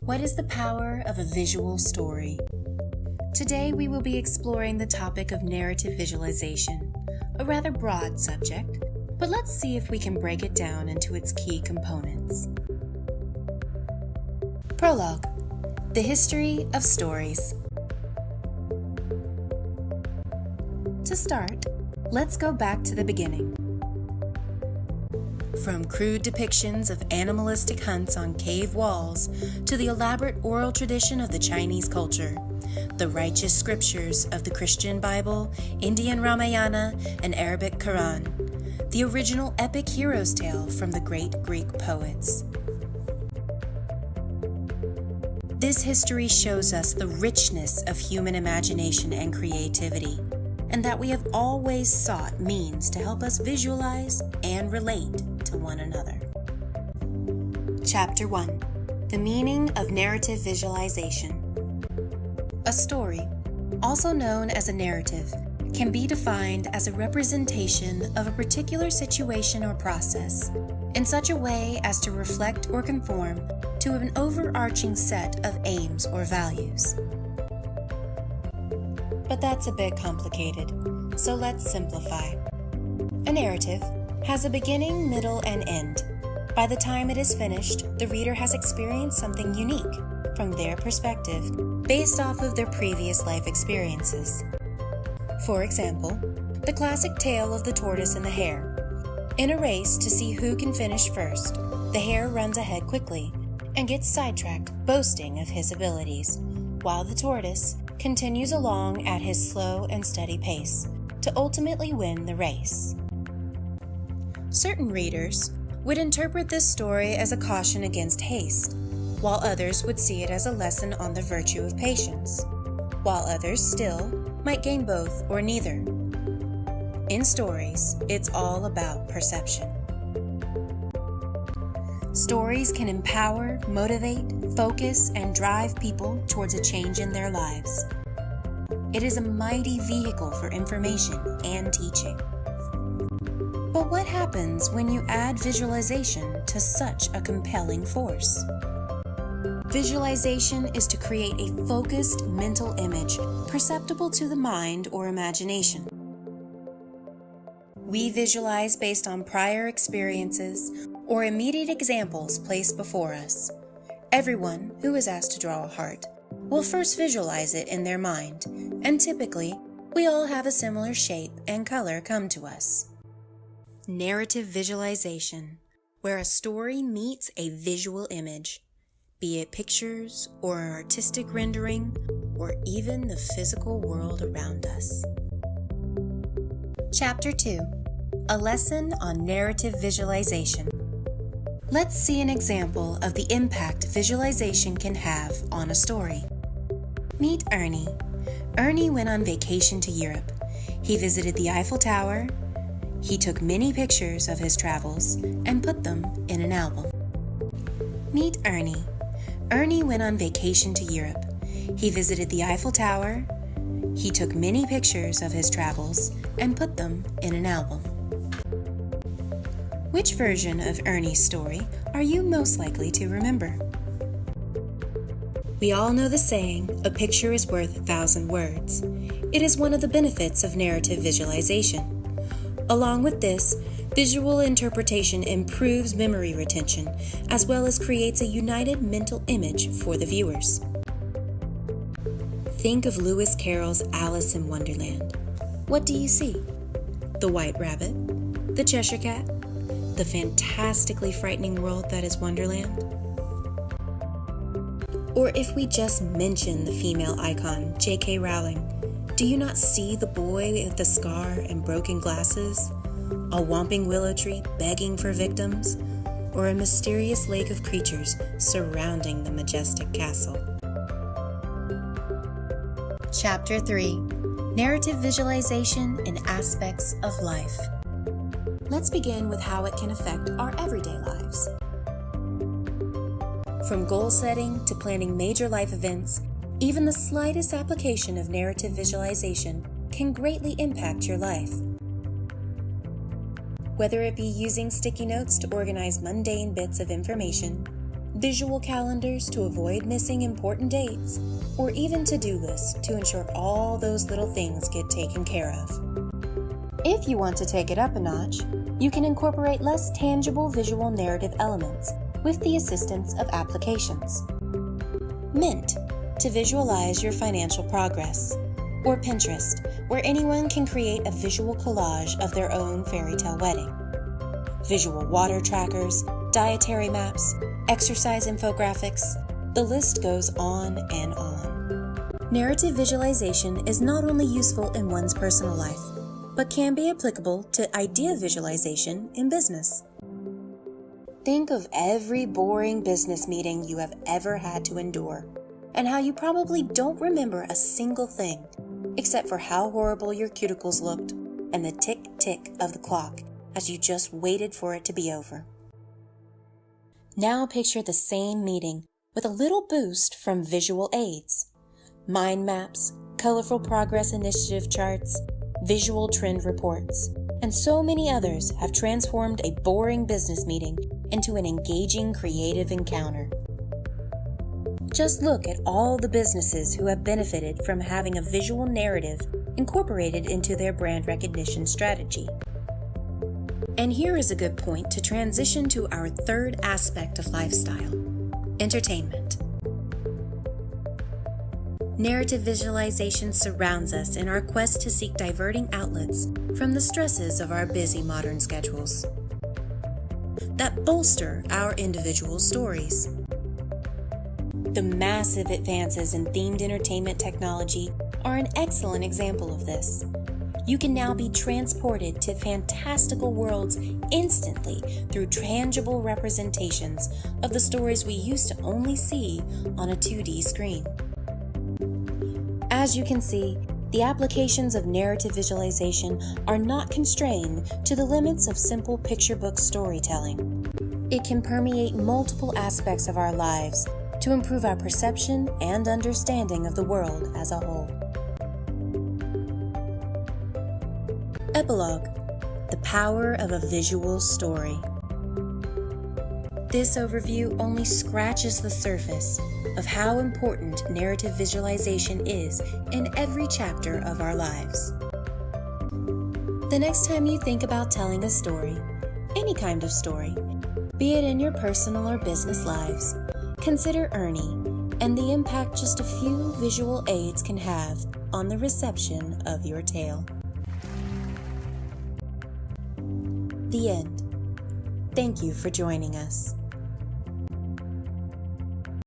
What is the power of a visual story? Today we will be exploring the topic of narrative visualization, a rather broad subject, but let's see if we can break it down into its key components. Prologue: The history of stories. To start, let's go back to the beginning. From crude depictions of animalistic hunts on cave walls to the elaborate oral tradition of the Chinese culture, the righteous scriptures of the Christian Bible, Indian Ramayana, and Arabic Quran, the original epic hero's tale from the great Greek poets. This history shows us the richness of human imagination and creativity, and that we have always sought means to help us visualize and relate to one another. Chapter 1: The meaning of narrative visualization. A story, also known as a narrative, can be defined as a representation of a particular situation or process in such a way as to reflect or conform to an overarching set of aims or values. But that's a bit complicated, so let's simplify. A narrative has a beginning, middle, and end. By the time it is finished, the reader has experienced something unique from their perspective based off of their previous life experiences. For example, the classic tale of the tortoise and the hare. In a race to see who can finish first, the hare runs ahead quickly and gets sidetracked, boasting of his abilities, while the tortoise continues along at his slow and steady pace to ultimately win the race. Certain readers would interpret this story as a caution against haste, while others would see it as a lesson on the virtue of patience, while others still might gain both or neither. In stories, it's all about perception. Stories can empower, motivate, focus, and drive people towards a change in their lives. It is a mighty vehicle for information and teaching. But what happens when you add visualization to such a compelling force? Visualization is to create a focused mental image perceptible to the mind or imagination. We visualize based on prior experiences or immediate examples placed before us. Everyone who is asked to draw a heart will first visualize it in their mind, and typically, we all have a similar shape and color come to us. Narrative visualization, where a story meets a visual image, be it pictures or an artistic rendering, or even the physical world around us. Chapter 2: A lesson on narrative visualization. Let's see an example of the impact visualization can have on a story. Meet Ernie. Ernie went on vacation to Europe. He visited the Eiffel Tower. He took many pictures of his travels and put them in an album. Meet Ernie. Ernie went on vacation to Europe. He visited the Eiffel Tower. He took many pictures of his travels and put them in an album. Which version of Ernie's story are you most likely to remember? We all know the saying, "A picture is worth 1,000 words." It is one of the benefits of narrative visualization. Along with this, visual interpretation improves memory retention, as well as creates a united mental image for the viewers. Think of Lewis Carroll's Alice in Wonderland. What do you see? The White Rabbit? The Cheshire Cat? The fantastically frightening world that is Wonderland? Or if we just mention the female icon, J.K. Rowling, do you not see the boy with the scar and broken glasses, a whomping willow tree begging for victims, or a mysterious lake of creatures surrounding the majestic castle? Chapter 3: Narrative visualization in aspects of life. Let's begin with how it can affect our everyday lives. From goal setting to planning major life events, even the slightest application of narrative visualization can greatly impact your life. Whether it be using sticky notes to organize mundane bits of information, visual calendars to avoid missing important dates, or even to-do lists to ensure all those little things get taken care of. If you want to take it up a notch, you can incorporate less tangible visual narrative elements with the assistance of applications. Mint, to visualize your financial progress, or Pinterest, where anyone can create a visual collage of their own fairy tale wedding. Visual water trackers, dietary maps, exercise infographics, the list goes on and on. Narrative visualization is not only useful in one's personal life, but can be applicable to idea visualization in business. Think of every boring business meeting you have ever had to endure, and how you probably don't remember a single thing, except for how horrible your cuticles looked and the tick-tick of the clock as you just waited for it to be over. Now picture the same meeting with a little boost from visual aids. Mind maps, colorful progress initiative charts, visual trend reports, and so many others have transformed a boring business meeting into an engaging creative encounter. Just look at all the businesses who have benefited from having a visual narrative incorporated into their brand recognition strategy. And here is a good point to transition to our third aspect of lifestyle: entertainment. Narrative visualization surrounds us in our quest to seek diverting outlets from the stresses of our busy modern schedules that bolster our individual stories. The massive advances in themed entertainment technology are an excellent example of this. You can now be transported to fantastical worlds instantly through tangible representations of the stories we used to only see on a 2D screen. As you can see, the applications of narrative visualization are not constrained to the limits of simple picture book storytelling. It can permeate multiple aspects of our lives to improve our perception and understanding of the world as a whole. Epilogue: the power of a visual story. This overview only scratches the surface of how important narrative visualization is in every chapter of our lives. The next time you think about telling a story, any kind of story, be it in your personal or business lives, consider Ernie and the impact just a few visual aids can have on the reception of your tale. The end. Thank you for joining us.